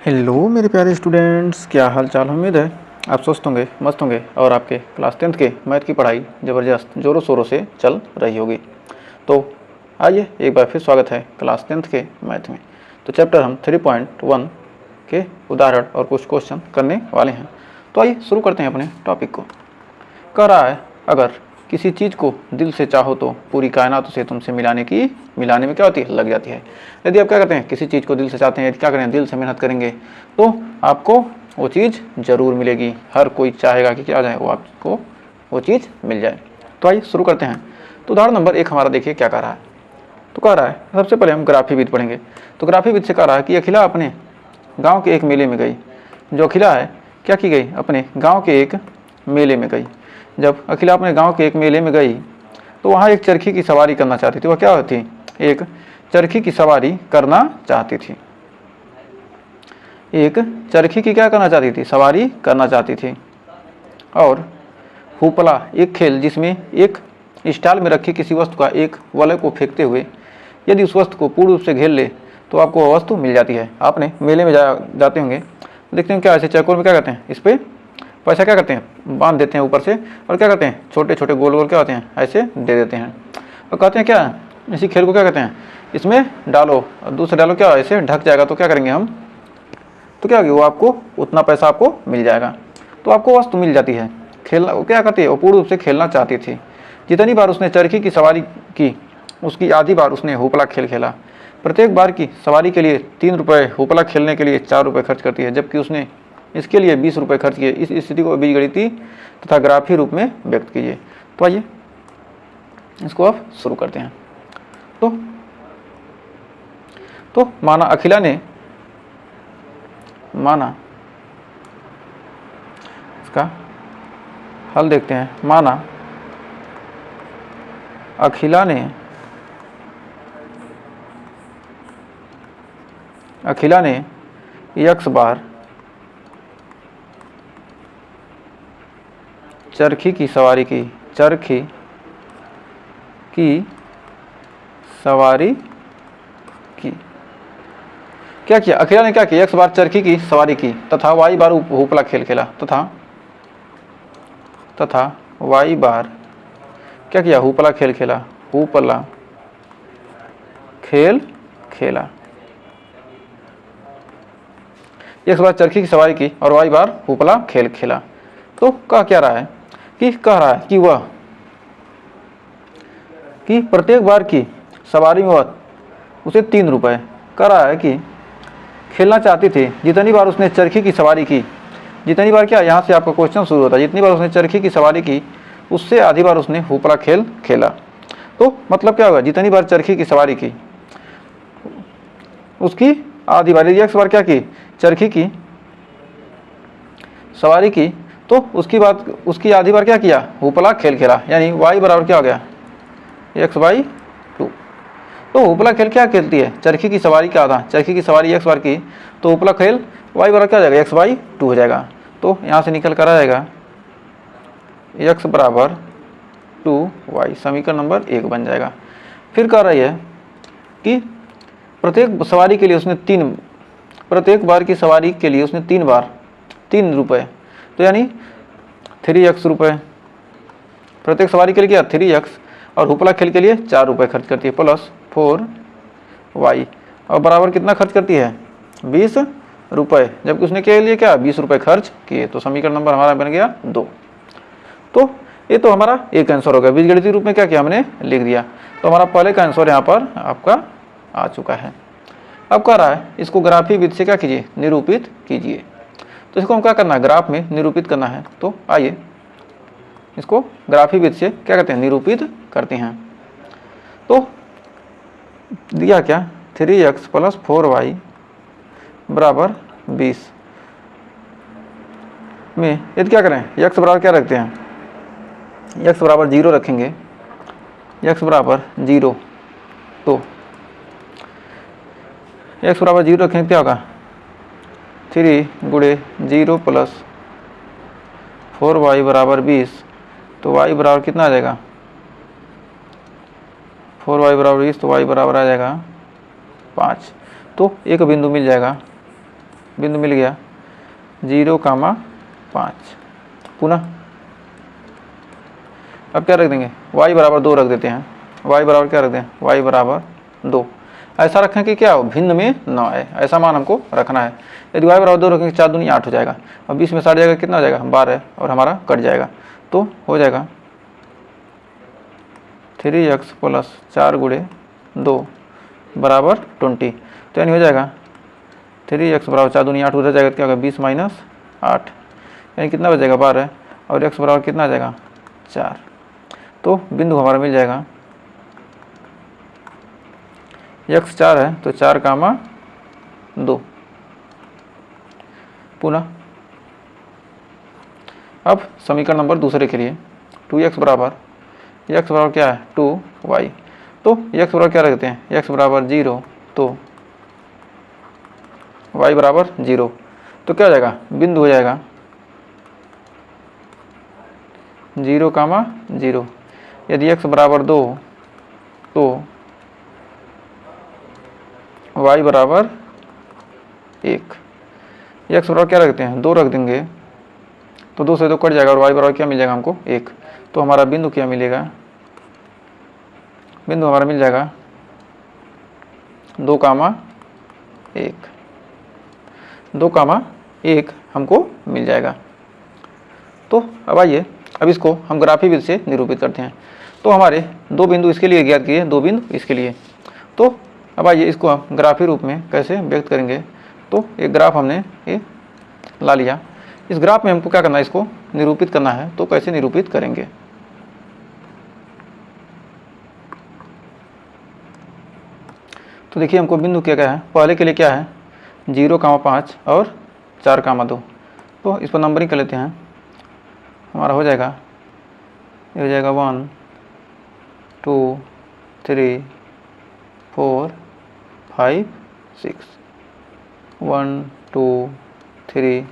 Hello मेरे प्यारे students, क्या हाल चाल। उम्मीद है आप स्वस्थ होंगे, मस्त होंगे और आपके क्लास 10th के मैथ की पढ़ाई ज़बरदस्त ज़ोरों शोरों से चल रही होगी। तो आइए एक बार फिर स्वागत है क्लास 10th के मैथ में। तो चैप्टर हम 3.1 के उदाहरण और कुछ क्वेश्चन करने वाले हैं। तो आइए शुरू करते हैं अपने टॉपिक को। कह रहा है, अगर किसी चीज़ को दिल से चाहो तो पूरी कायनात उसे तुमसे मिलाने में क्या होती है, लग जाती है। यदि आप क्या करते हैं, किसी चीज़ को दिल से चाहते हैं, यदि क्या करें, दिल से मेहनत करेंगे तो आपको वो चीज़ ज़रूर मिलेगी। हर कोई चाहेगा कि क्या आ जाए, वो आपको वो चीज़ मिल जाए। तो आइए शुरू करते हैं। तो उदाहरण नंबर 1 हमारा देखिए क्या कह रहा है। तो कह रहा है, सबसे पहले हम ग्राफीविद पढ़ेंगे। तो ग्राफीविद से कह रहा है कि अखिला अपने गाँव के एक मेले में गई। जो अखिला है क्या की गई, अपने गाँव के एक मेले में गई। जब अखिला अपने गांव के एक मेले में गई तो वहाँ एक चरखी की सवारी करना चाहती थी। वह क्या होती, एक चरखी की सवारी करना चाहती थी। एक चरखी की क्या करना चाहती थी, सवारी करना चाहती थी। और हुपला एक खेल जिसमें एक स्टाइल में रखी किसी वस्तु का एक वलय को फेंकते हुए यदि उस वस्तु को पूर्ण रूप से घेर ले तो आपको वह वस्तु मिल जाती है। आपने मेले में जाते होंगे, देखते हैं क्या ऐसे चौकोर में क्या करते हैं, इस पर पैसा क्या करते हैं, बांध देते हैं ऊपर से, और क्या करते हैं, छोटे छोटे गोल गोल क्या होते हैं, ऐसे दे देते हैं। और कहते हैं क्या, इसी खेल को क्या कहते हैं, इसमें डालो और दूसरे डालो, क्या ऐसे ढक जाएगा तो क्या करेंगे हम, तो क्या होगी, वो आपको उतना पैसा आपको मिल जाएगा। तो आपको वस्तु मिल जाती है। खेलना वो क्या करती है, वो पूर्ण रूप से खेलना चाहती थी। जितनी बार उसने चरखी की सवारी की उसकी आधी बार उसने हुपला खेल खेला। प्रत्येक बार की सवारी के लिए 3 रुपये, हुपला खेलने के लिए 4 रुपये खर्च करती है, जबकि उसने इसके लिए 20 रुपये खर्च किए। इस स्थिति को बीजगणितीय तथा ग्राफी रूप में व्यक्त कीजिए। तो आइए इसको अब शुरू करते हैं। तो माना अखिला ने, माना इसका हल देखते हैं। माना अखिला ने x बार चरखी की सवारी की, चरखी की सवारी की। क्या किया, अखिला ने क्या किया, x बार चरखी की सवारी की तथा y बार हुपला खेल खेला, तथा y बार क्या किया, हुपला खेल खेला, हुपला खेल खेला। x बार चरखी की सवारी की और y बार हुपला खेल खेला। तो कह क्या रहा है कह रहा है कि वह कि प्रत्येक बार की सवारी में वह उसे 3 रुपये, कह रहा है कि खेलना चाहती थी। जितनी बार उसने चरखी की सवारी की, जितनी बार क्या, यहाँ से आपका क्वेश्चन शुरू होता है, जितनी बार उसने चरखी की सवारी की उससे आधी बार उसने हुपला खेल खेला। तो मतलब क्या होगा, जितनी बार चरखी की सवारी की उसकी आधी बार, यदि x बार क्या की, चरखी की सवारी की, तो उसकी आधी बार क्या किया, हुपला खेल खेला। यानी y बराबर क्या हो गया, x/2। तो हुपला खेल क्या खेलती है, चरखी की सवारी का आधा, चरखी की सवारी x बार की, तो हुपला खेल y बराबर क्या हो जाएगा, x/2 हो जाएगा। तो यहाँ से निकल कर आ जाएगा x बराबर 2y, समीकरण नंबर 1 बन जाएगा। फिर कह रही है कि प्रत्येक सवारी के लिए उसने प्रत्येक बार की सवारी के लिए उसने 3 बार 3 रुपये, तो यानी 3x रुपये प्रत्येक सवारी के लिए क्या, 3x, और हुपला खेल के लिए 4 रुपये खर्च करती है, प्लस 4y, और बराबर कितना खर्च करती है, 20 रुपये, जबकि उसने के लिए क्या, 20 रुपये खर्च किए। तो समीकरण नंबर हमारा बन गया 2। तो ये तो हमारा एक आंसर हो गया, बीजगणितीय रूप में क्या किया, हमने लिख दिया। तो हमारा पहले का आंसर यहाँ पर आपका आ चुका है। अब कह रहा है इसको ग्राफी विधि से क्या कीजिए, निरूपित कीजिए। तो इसको हम क्या करना है, ग्राफ में निरूपित करना है। तो आइए इसको ग्राफी विधि से क्या कहते हैं, निरूपित करते हैं। तो दिया क्या, 3x + 4y बराबर 20 में यदि क्या करें, x बराबर क्या रखते हैं, x बराबर 0 रखेंगे, x बराबर 0। तो x बराबर 0 रखेंगे क्या होगा, 3 गुणे 0 + 4y बराबर 20। तो y बराबर कितना आ जाएगा, 4y बराबर 20, तो y बराबर आ जाएगा 5। तो एक बिंदु मिल जाएगा बिंदु मिल गया 0,5। पुनः अब क्या रख देंगे, y बराबर 2 रख देते हैं। y बराबर क्या रख दें, y बराबर 2। ऐसा रखें कि क्या हो, भिन्न में न आए, ऐसा मान हमको रखना है। यदि y बराबर 2 रखेंगे 4 दूनी 8 हो जाएगा, और 20 में 60 जाएगा, कितना हो जाएगा 12, और हमारा कट जाएगा। तो हो जाएगा 3x प्लस 4 गुणे 2 बराबर 20। तो यानी हो जाएगा 3x बराबर 4 दूनी 8 उधर जाएगा, क्या होगा 20 माइनस 8, यानी कितना बचेगा 12, और x बराबर कितना आ जाएगा 4। तो बिंदु हमारा मिल जाएगा, x 4 है तो 4,2। पुनः अब समीकरण नंबर दूसरे के लिए 2x बराबर क्या है 2y। तो x बराबर क्या रखते हैं, x बराबर 0, तो y बराबर 0। तो क्या हो जाएगा, बिंदु हो जाएगा 0,0। यदि x बराबर 2 तो y बराबर 1। x बराबर क्या रखते हैं 2 रख देंगे, तो 2 से 2 कट जाएगा, और y बराबर क्या मिल जाएगा हमको 1। तो हमारा बिंदु क्या मिलेगा, बिंदु हमारा मिल जाएगा 2,1। 2,1 हमको मिल जाएगा। तो अब आइए, अब इसको हम ग्राफी विधि से निरूपित करते हैं। तो हमारे 2 बिंदु इसके लिए ज्ञात किए, 2 बिंदु इसके लिए। तो अब आइए इसको हम ग्राफी रूप में कैसे व्यक्त करेंगे। तो एक ग्राफ हमने ये ला लिया, इस ग्राफ में हमको क्या करना है, इसको निरूपित करना है। तो कैसे निरूपित करेंगे, तो देखिए हमको बिंदु क्या क्या है, पहले के लिए क्या है 0,5 और 4,2। तो इस पर नंबरिंग कर लेते हैं। हमारा हो जाएगा, ये हो जाएगा 1 2 3 4 5 6। 1 2 3,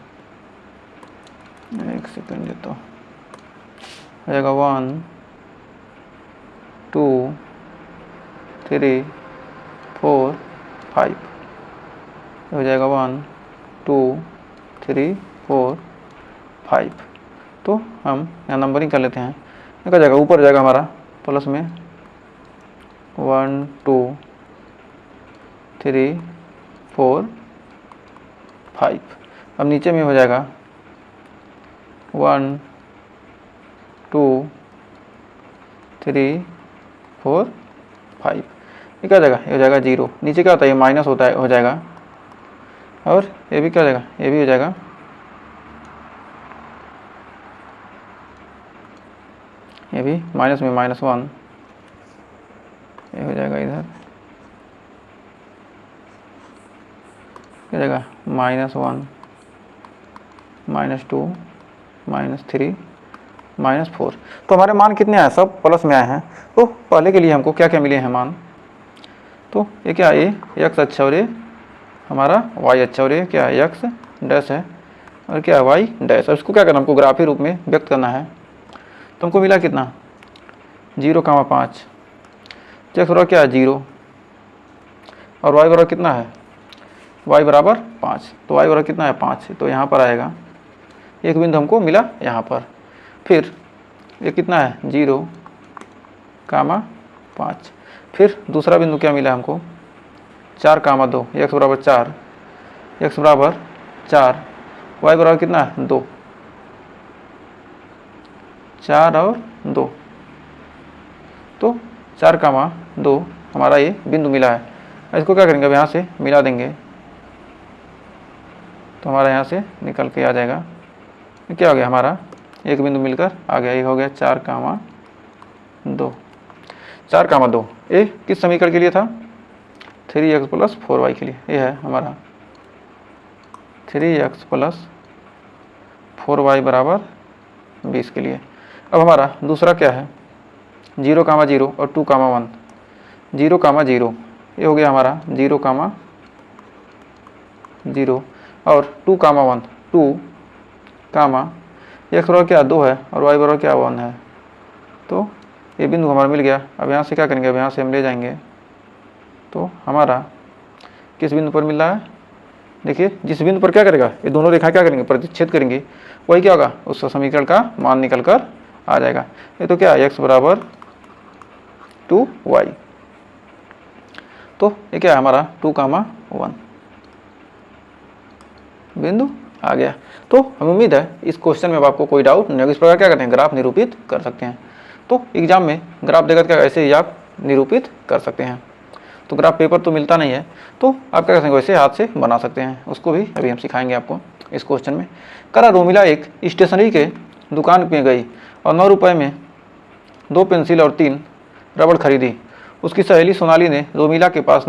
एक सेकंड देता हूँ, हो जाएगा 1 2 3 4 5, हो जाएगा 1 2 3 4 5। तो हम यहाँ नंबरिंग कर लेते हैं। क्या जाएगा, ऊपर जाएगा हमारा प्लस में 1 2 3 4 5। अब नीचे में हो जाएगा 1 2 3 4 5। ये क्या हो जाएगा, ये हो जाएगा 0। नीचे क्या होता है, ये माइनस होता है, हो जाएगा। और ये भी क्या हो जाएगा, ये भी हो जाएगा, ये भी माइनस में -1, ये हो जाएगा इधर, क्या जाएगा -1 -2 -3 -4। तो हमारे मान कितने आए, सब प्लस में आए हैं। तो पहले के लिए हमको क्या क्या मिले हैं मान, तो ये क्या है, ये x अच्छा और ये हमारा y अच्छा, और ये क्या है x डैश है, और क्या है y डैश। और इसको क्या करना, हमको ग्राफी रूप में व्यक्त करना है। तो हमको मिला कितना 0,5, x बराबर क्या है 0, और y बराबर कितना है, y बराबर 5। तो y बराबर कितना है 5, तो यहाँ पर आएगा एक बिंदु हमको मिला यहाँ पर। फिर ये कितना है 0,5। फिर दूसरा बिंदु क्या मिला हमको 4,2, x बराबर 4, x बराबर 4, y बराबर कितना है 2, 4 और 2। तो 4,2 हमारा ये बिंदु मिला है। इसको क्या करेंगे, अब यहाँ से मिला देंगे, तो हमारा यहाँ से निकल के आ जाएगा, क्या हो गया हमारा एक बिंदु मिलकर आ गया, ये हो गया 4,2। 4,2 ये किस समीकरण के लिए था, 3x प्लस 4y के लिए। ये है हमारा 3x प्लस 4y बराबर 20 के लिए। अब हमारा दूसरा क्या है 0,0 और 2,1। 0,0 ये हो गया हमारा 0,0 और 2,1, 2 x बराबर क्या 2 है, और y बराबर क्या 1 है। तो ये बिंदु हमारा मिल गया। अब यहाँ से क्या करेंगे, अब यहाँ से हम ले जाएंगे, तो हमारा किस बिंदु पर मिल रहा है देखिए जिस बिंदु पर क्या करेगा, ये दोनों रेखाएं क्या करेंगे, प्रतिच्छेद करेंगे, वही क्या होगा, उस समीकरण का मान निकल कर आ जाएगा। ये तो क्या है, x बराबर 2y। तो ये क्या है हमारा 2,1 बिंदु आ गया। तो हमें उम्मीद है इस क्वेश्चन में अब आपको कोई डाउट नहीं होगा। इस प्रकार क्या करते हैं, ग्राफ निरूपित कर सकते हैं। तो एग्जाम में ग्राफ देकर क्या ऐसे ही आप निरूपित कर सकते हैं। तो ग्राफ पेपर तो मिलता नहीं है, तो आप क्या कर सकते हैं, वैसे हाथ से बना सकते हैं। उसको भी अभी हम सिखाएंगे आपको इस क्वेश्चन में। करा रोमिला एक स्टेशनरी के दुकान में गई और 9 रुपये में 2 पेंसिल और 3 रबड़ खरीदी। उसकी सहेली सोनाली ने रोमिला के पास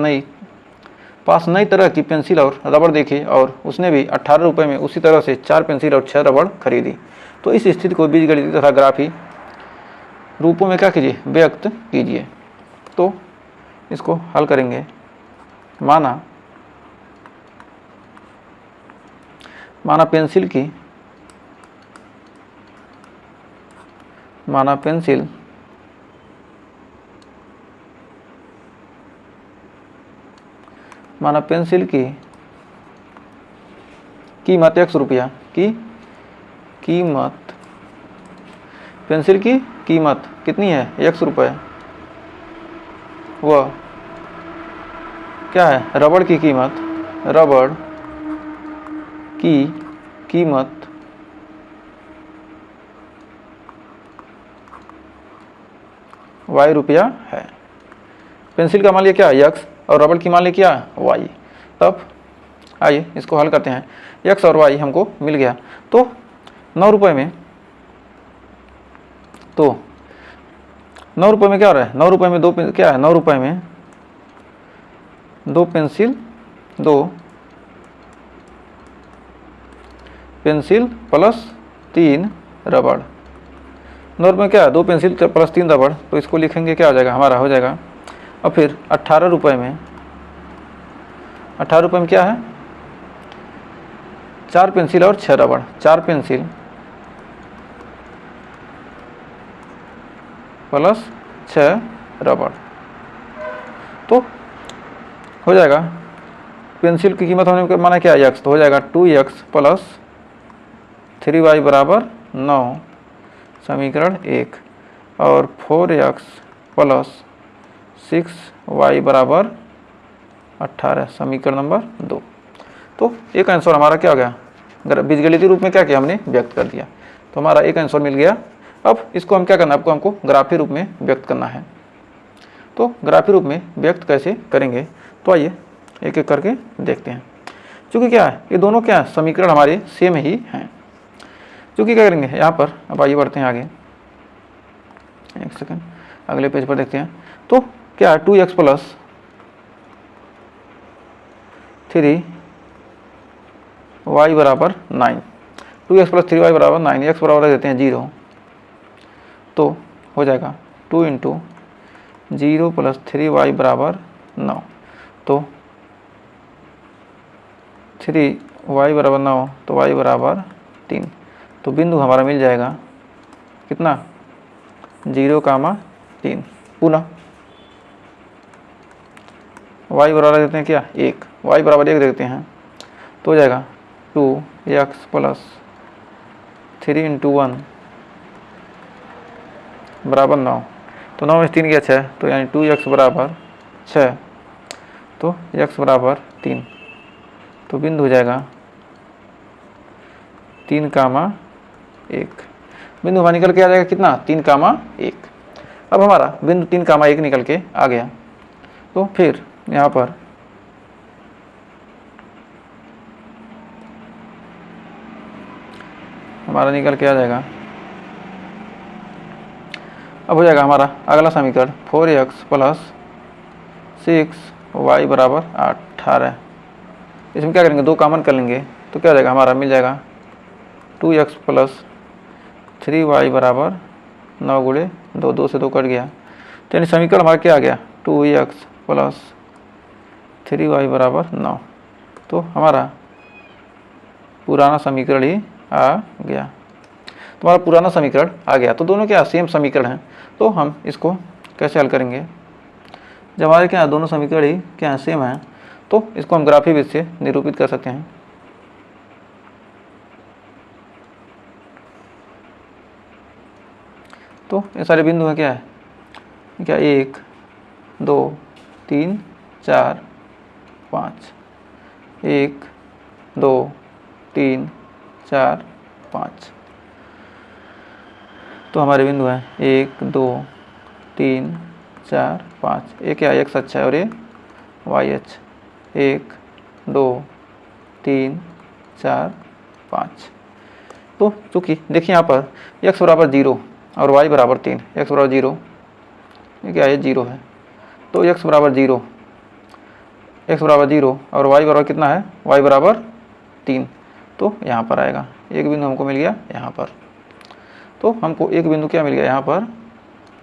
नई तरह की पेंसिल और रबड़ देखी और उसने भी 18 रुपये में उसी तरह से 4 पेंसिल और 6 रबड़ खरीदी। तो इस स्थिति को बीजगणितीय तथा ग्राफी रूपों में क्या कीजिए, व्यक्त कीजिए। तो इसको हल करेंगे। माना पेंसिल की कीमत x रुपया की कीमत, पेंसिल की कीमत कितनी है, x रुपये। वह क्या है, रबड़ की कीमत y रुपया है। पेंसिल का मान लिया क्या, x, और रबड़ की मान लिया क्या, y। तब आइए इसको हल करते हैं। x और y हमको मिल गया। तो 9 रुपये में, तो 9 रुपये में क्या हो रहा है, 9 रुपये में 2 क्या है, 9 रुपये में 2 पेंसिल प्लस 3 रबड़। 9 रुपये में क्या है, 2 पेंसिल प्लस 3 रबड़। तो इसको लिखेंगे, क्या हो जाएगा हमारा, हो जाएगा। और फिर 18 रुपये में क्या है, 4 पेंसिल और 6 रबड़। 4 पेंसिल प्लस 6 रबड़। तो हो जाएगा, पेंसिल की कीमत हमने माना क्या, x, तो हो जाएगा 2x प्लस 3y बराबर 9, समीकरण 1, और 4x प्लस 6y बराबर 18, समीकरण नंबर 2। तो एक आंसर हमारा क्या हो गया, बीजगणितीय रूप में क्या किया, हमने व्यक्त कर दिया। तो हमारा एक आंसर मिल गया। अब इसको हम क्या करना है, हमको ग्राफी रूप में व्यक्त करना है। तो ग्राफी रूप में व्यक्त कैसे करेंगे, तो आइए एक एक करके देखते हैं। क्योंकि क्या है, ये दोनों क्या है, समीकरण हमारे सेम ही हैं। क्योंकि क्या करेंगे यहाँ पर, अब आइए बढ़ते हैं आगे, एक सेकंड, अगले पेज पर देखते हैं। तो क्या है, 2x प्लस 3y बराबर 9, 2x प्लस 3y बराबर 9, x बराबर देते हैं 0। तो हो जाएगा 2 इंटू 0 प्लस 3y बराबर 9। तो 3y बराबर 9, तो y बराबर 3। तो बिंदु हमारा मिल जाएगा कितना, 0,3। पुनः y बराबर देते हैं क्या, 1, y बराबर 1 देते हैं। तो हो जाएगा 2x प्लस 3 इंटू 1 बराबर 9। तो 9 में 3 गया 6, तो यानी 2x बराबर 6, तो x बराबर 3। तो बिंदु हो जाएगा 3,1। बिंदु हमारा निकल के आ जाएगा कितना, 3,1। अब हमारा बिंदु 3,1 निकल के आ गया। तो फिर यहाँ पर हमारा निकल के आ जाएगा, अब हो जाएगा हमारा अगला समीकरण 4x प्लस 6y बराबर 18। इसमें क्या करेंगे, 2 कॉमन कर लेंगे। तो क्या हो जाएगा हमारा, मिल जाएगा 2x प्लस 3y बराबर 9 गुणे 2, 2 से 2 कट गया। तो यानी समीकरण हमारा क्या आ गया, 2x प्लस 3y बराबर 9। तो हमारा पुराना समीकरण ही आ गया। तो हमारा पुराना समीकरण आ गया। तो दोनों क्या सेम समीकरण हैं। तो हम इसको कैसे हल करेंगे, जब हमारे क्या दोनों समीकरण ही क्या सेम हैं, तो इसको हम ग्राफी विधि से निरूपित कर सकते हैं। तो ये सारे बिंदु हैं, क्या है, क्या 1 2 3 4 5, 1 2 3 4 5। तो हमारे बिंदु हैं 1 2 3 4 5। ये क्या, एक्स अक्ष है और ये वाई अक्ष। 1 2 3 4 5। तो चूँकि देखिए यहाँ पर x बराबर 0 और y बराबर 3, x बराबर 0, ये क्या है, 0 है। तो x बराबर 0, x बराबर 0 और y बराबर कितना है, y बराबर 3। तो यहाँ पर आएगा एक बिंदु हमको मिल गया यहाँ पर। तो हमको एक बिंदु क्या मिल गया, यहाँ पर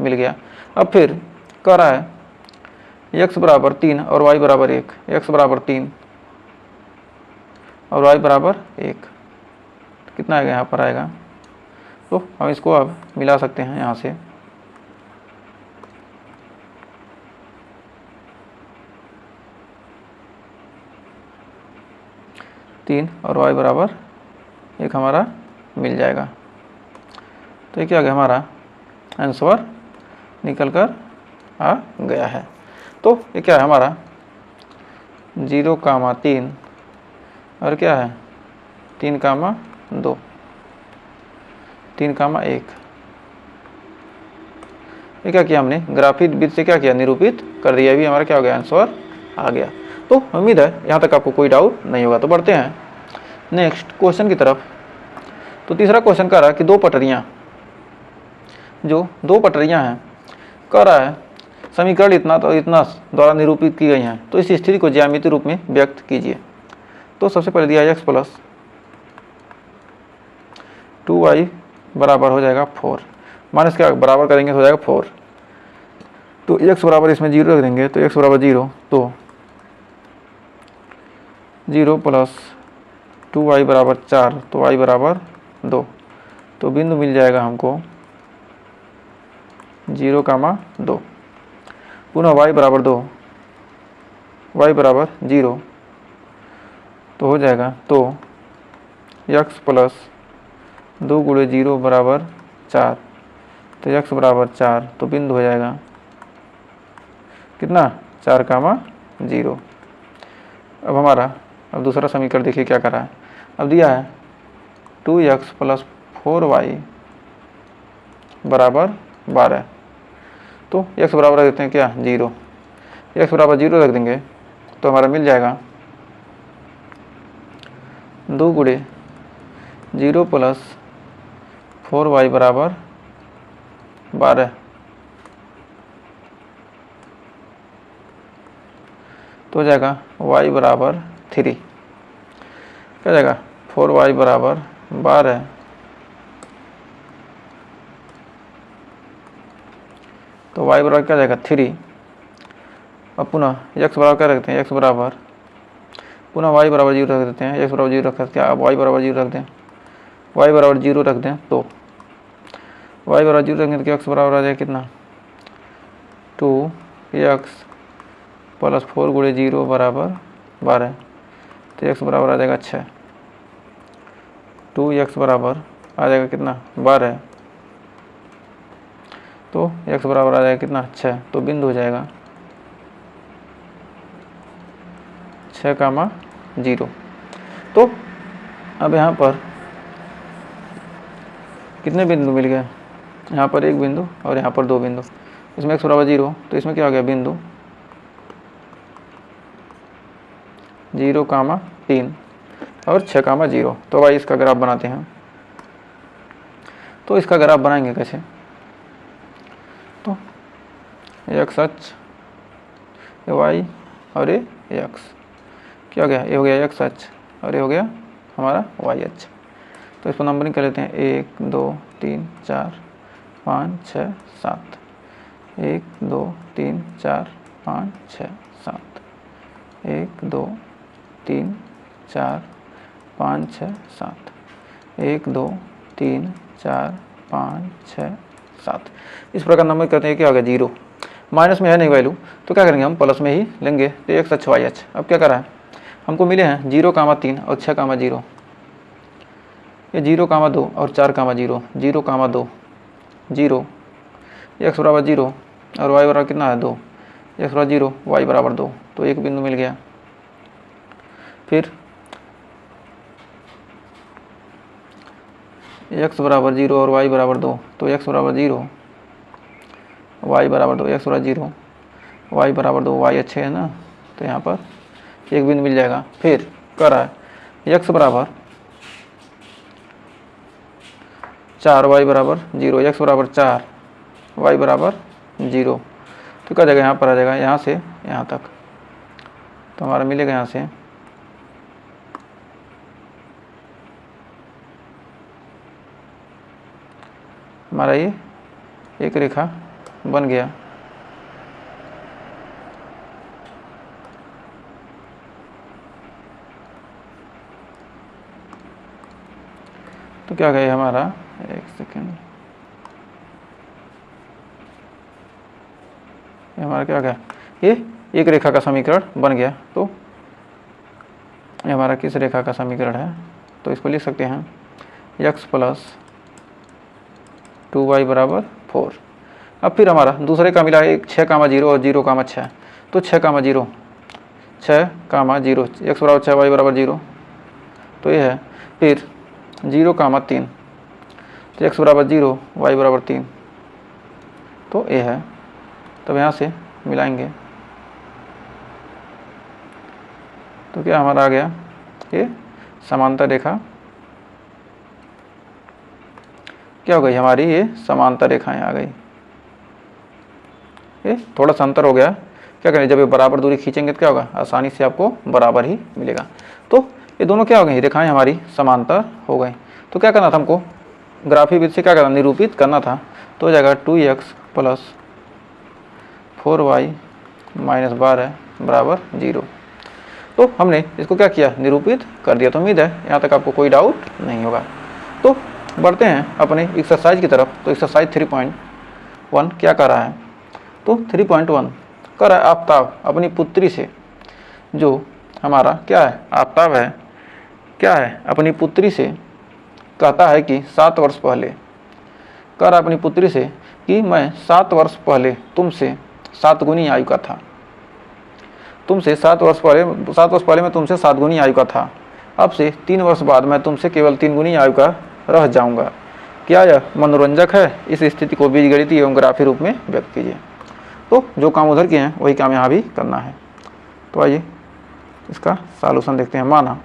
मिल गया। अब फिर कह रहा है x बराबर 3 और y बराबर 1, x बराबर 3 और y बराबर 1, कितना आएगा, यहाँ पर आएगा। तो हम इसको अब मिला सकते हैं यहाँ से। तीन और y बराबर 1 हमारा मिल जाएगा। तो ये क्या आ गया, हमारा आंसर निकल कर आ गया है। तो ये क्या है हमारा 0,3 और क्या है 3,2, 3,1। ये क्या किया हमने, ग्राफिक विधि से क्या किया, निरूपित कर दिया। अभी हमारा क्या हो गया, आंसर आ गया। तो उम्मीद है यहाँ तक आपको कोई डाउट नहीं होगा। तो बढ़ते हैं नेक्स्ट क्वेश्चन की तरफ। तो तीसरा क्वेश्चन कह रहा है कि दो पटरियाँ हैं, कह रहा है समीकरण इतना तो इतना द्वारा निरूपित की गई हैं, तो इस स्थिति को ज्यामितीय रूप में व्यक्त कीजिए। तो सबसे पहले दिया x प्लस 2y बराबर हो जाएगा 4, माइनस क्या बराबर करेंगे तो हो जाएगा 4। तो x बराबर इसमें 0 रख देंगे, तो x बराबर 0, तो 0 प्लस 2y बराबर 4, तो y बराबर 2। तो बिंदु मिल जाएगा हमको 0,2। पुनः y बराबर 2, y बराबर 0, तो हो जाएगा तो x प्लस 2 गुणे 0 बराबर 4, तो x बराबर 4, तो बिंदु हो जाएगा कितना 4,0। अब हमारा दूसरा समीकरण देखिए क्या कर रहा है। अब दिया है 2x प्लस 4y बराबर 12, तो x बराबर रख देते हैं क्या 0, x बराबर 0 रख देंगे तो हमारा मिल जाएगा 2 गुणे 0 प्लस 4y बराबर 12, तो हो जाएगा y बराबर 3। क्या जाएगा 4y बराबर 12, तो y बराबर क्या जाएगा 3। अब पुनः x बराबर क्या रखते हैं, x बराबर पुनः y बराबर 0 रख देते हैं, x बराबर 0 रख सकते हैं। अब y बराबर 0 रख दें, y बराबर 0 रख दें, तो y बराबर 0 रखेंगे तो x बराबर आ जाएगा कितना 2x प्लस 4 गुणे 0 बराबर 12, तो x बराबर आ जाएगा 6। 2x बराबर आ जाएगा कितना 12, तो x बराबर आ जाएगा कितना 6, तो बिंदु हो जाएगा 6,0। तो अब यहाँ पर कितने बिंदु मिल गए, यहाँ पर एक बिंदु और यहाँ पर दो बिंदु। इसमें x बराबर 0, तो इसमें क्या हो गया बिंदु 0,3 और 6,0। तो भाई इसका ग्राफ बनाते हैं। तो इसका ग्राफ बनाएंगे कैसे, तो x अक्ष, y और ये x, क्या हो गया, ये हो गया x अक्ष और ये हो गया हमारा y अक्ष। तो इसको नंबरिंग कर लेते हैं 1 2 3 4 5 6 7, 1 2 3 4 5 6 7, 1 2 3 4 5 6 7, 1 2 3 4 5 6 7। इस प्रकार नंबर करते हैं क्या हो गया 0। माइनस में है नहीं वैल्यू, तो क्या करेंगे हम प्लस में ही लेंगे। तो एक्स एच वाई एच। अब क्या करा है, हमको मिले हैं 0,3 और 6,0, ये 0,2 और 4,0, 0,2 0, एक्स बराबर 0 और वाई बराबर कितना है 2, एक्स बराबर 0 वाई बराबर 2, तो एक बिंदु मिल गया। फिर एक्स बराबर 0 और वाई बराबर 2, तो एक्स बराबर 0 वाई बराबर 2, एक्स बराबर 0 वाई बराबर 2, वाई अच्छे है ना, तो यहाँ पर एक बिंदु मिल जाएगा। फिर कर रहा है एक्स बराबर 4 वाई बराबर 0, एक्स बराबर 4 वाई बराबर 0, तो क्या जाएगा यहाँ पर आ जाएगा यहाँ से यहाँ तक, तो हमारा मिलेगा यहाँ से हमारा ये एक रेखा बन गया। तो क्या गया हमारा, एक सेकेंड, ये हमारा क्या गया, ये एक रेखा का समीकरण बन गया। तो ये हमारा किस रेखा का समीकरण है, तो इसको लिख सकते हैं x प्लस 2y बराबर 4। अब फिर हमारा दूसरे का मिला है 6,0 और 0,6, तो 6,0 x बराबर 6 y बराबर 0, तो ये है। फिर 0,3, तो x बराबर 0 y बराबर 3, तो ये है। तब यहाँ से मिलाएंगे तो क्या हमारा आ गया, ये समांतर रेखा क्या हो गई हमारी, ये समांतर रेखाएं आ गई। ये थोड़ा सा अंतर हो गया, क्या करें, जब ये बराबर दूरी खींचेंगे तो क्या होगा, आसानी से आपको बराबर ही मिलेगा। तो ये दोनों क्या हो गई, रेखाएं हमारी समांतर हो गई। तो क्या करना था हमको, ग्राफी विधि से क्या करना, निरूपित करना था। तो हो जाएगा 2x प्लस 4y माइनस 12 बराबर 0। तो हमने इसको क्या किया, निरूपित कर दिया। तो उम्मीद है यहाँ तक आपको कोई डाउट नहीं होगा। तो बढ़ते हैं अपने एक्सरसाइज की तरफ। तो एक्सरसाइज 3.1 क्या कर रहा है, तो 3.1 कर रहा है आफ्ताब अपनी पुत्री से, जो हमारा क्या है, आफ्ताब है, क्या है, अपनी पुत्री से कहता है कि 7 वर्ष पहले, कह रहा है अपनी पुत्री से कि मैं 7 वर्ष पहले तुमसे 7 गुनी आयु का था, तुमसे 7 वर्ष पहले मैं तुमसे 7 गुनी आयु का था, अब से 3 वर्ष बाद मैं तुमसे केवल 3 गुनी आयु का रह जाऊंगा। क्या यह मनोरंजक है, इस स्थिति को बीजगणितीय एवं ग्राफी रूप में व्यक्त कीजिए। तो जो काम उधर किए हैं वही काम यहाँ भी करना है। तो आइए इसका सॉल्यूशन देखते हैं। माना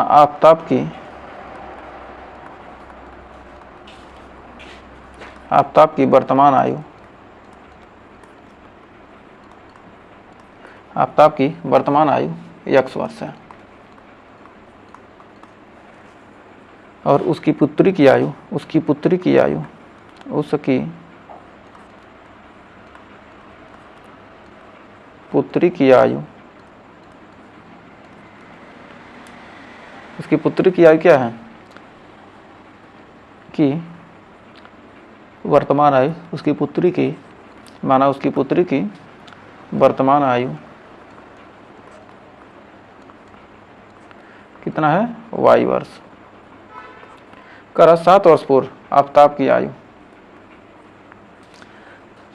आफ्ताब की वर्तमान आयु, आफ्ताब की वर्तमान आयु x वर्ष है और उसकी पुत्री की आयु क्या है कि वर्तमान आयु उसकी पुत्री की, माना उसकी पुत्री की वर्तमान आयु कितना है, y वर्ष। करा 7 वर्ष पूर्व आफ्ताब की आयु,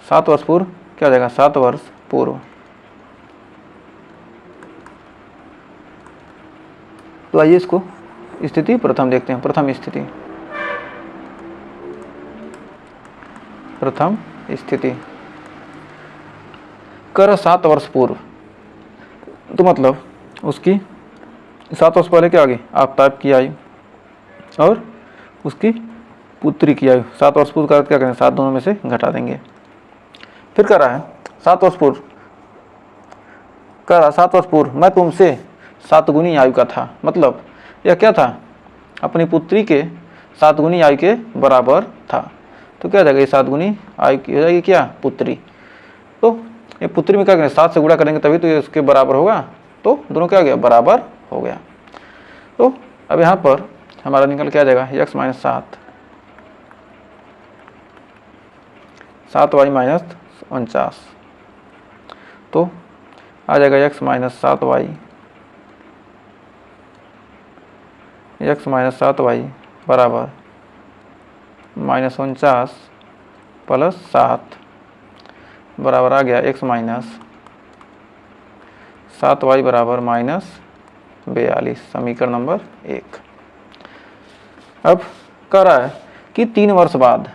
7 वर्ष पूर्व क्या हो जाएगा, 7 वर्ष पूर्व। तो आइए इसको स्थिति प्रथम देखते हैं। प्रथम स्थिति कर 7 वर्ष पूर्व, तो मतलब उसकी 7 वर्ष पहले क्या आ गई, आफ्ताब की आयु और उसकी पुत्री की आयु। 7 वर्ष पूर्व का क्या करें, 7 दोनों में से घटा देंगे। फिर कह रहा है 7 वर्ष पूर्व मैं तुमसे 7 गुनी आयु का था, मतलब यह क्या था, अपनी पुत्री के 7 गुनी आयु के बराबर था। तो क्या हो जाएगा, ये 7 गुनी आयु की हो जाएगी क्या, पुत्री। तो ये पुत्री में क्या करेंगे, 7 से गुणा करेंगे तभी तो ये उसके बराबर होगा। तो दोनों क्या हो गया, बराबर हो गया। तो अब यहाँ पर हमारा निकल क्या आ जाएगा, x माइनस 7 7y माइनस 49, तो आ जाएगा x minus 7y, x minus 7y बराबर माइनस 49 प्लस 7 बराबर आ गया x माइनस 7y बराबर माइनस 42, समीकरण नंबर 1। अब कह रहा है कि 3 वर्ष बाद,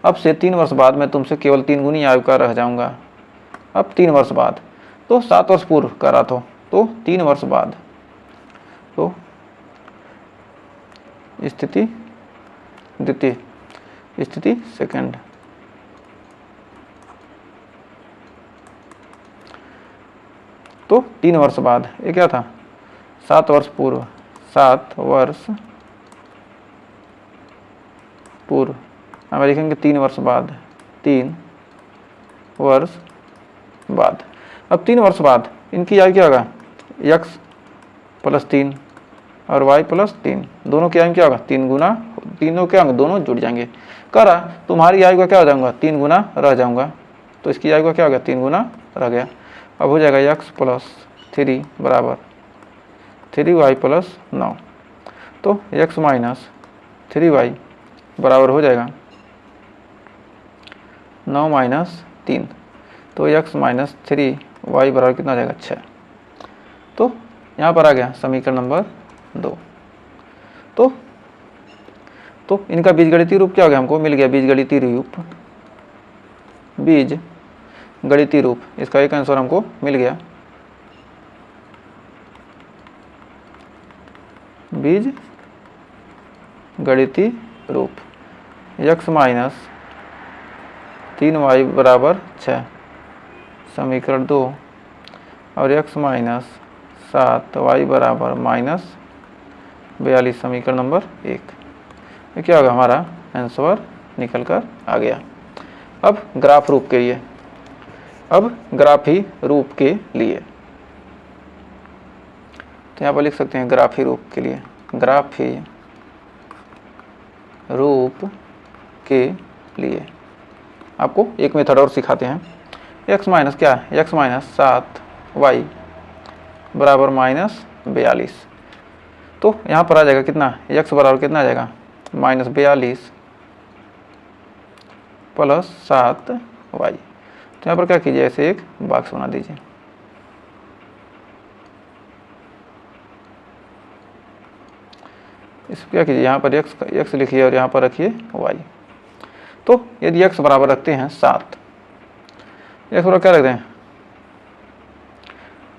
अब से 3 वर्ष बाद मैं तुमसे केवल 3 गुनी आयु का रह जाऊंगा। अब 3 वर्ष बाद, तो 7 वर्ष पूर्व कर रहा था, तो 3 वर्ष बाद, तो स्थिति द्वितीय, स्थिति सेकंड, तो 3 वर्ष बाद ये क्या था, 7 वर्ष पूर्व, 7 वर्ष पूर्व, हमें लिखेंगे 3 वर्ष बाद, 3 वर्ष बाद। अब 3 वर्ष बाद इनकी आयु क्या होगा, x प्लस 3 और y प्लस 3, दोनों की आयु क्या होगा 3 गुना, तीनों क्या होंगे, दोनों जुड़ जाएंगे। कह रहा तुम्हारी आयु का क्या हो जाऊंगा, 3 गुना रह जाऊंगा, तो इसकी आयु का क्या हो गया, 3 गुना रह गया। अब हो जाएगा x प्लस 3 बराबर 3y प्लस 9, तो x माइनस 3y बराबर हो जाएगा 9 माइनस 3, तो x माइनस 3y बराबर कितना आ जाएगा 6। तो यहाँ पर आ गया समीकरण नंबर 2। तो इनका बीजगणितीय रूप क्या हो गया, हमको मिल गया बीजगणितीय रूप, बीजगणितीय रूप, इसका एक आंसर हमको मिल गया, बीजगणितीय रूप x माइनस 3y बराबर 6, समीकरण 2, और x माइनस 7y बराबर माइनस 42, समीकरण नंबर 1। ये क्या होगा, हमारा आंसर निकल कर आ गया। अब ग्राफ रूप के लिए, अब ग्राफी रूप के लिए, तो यहाँ पर लिख सकते हैं ग्राफी रूप के लिए, ग्राफी रूप के लिए आपको एक मेथड और सिखाते हैं। x माइनस क्या है, x माइनस 7y बराबर माइनस 42, तो यहाँ पर आ जाएगा कितना, x बराबर कितना आ जाएगा, माइनस 42 प्लस 7y। तो यहाँ पर क्या कीजिए, ऐसे एक बॉक्स बना दीजिए, इस क्या कीजिए, यहाँ पर x लिखिए और यहाँ पर रखिए y। तो यदि x बराबर रखते हैं 7, x बराबर क्या रखते हैं,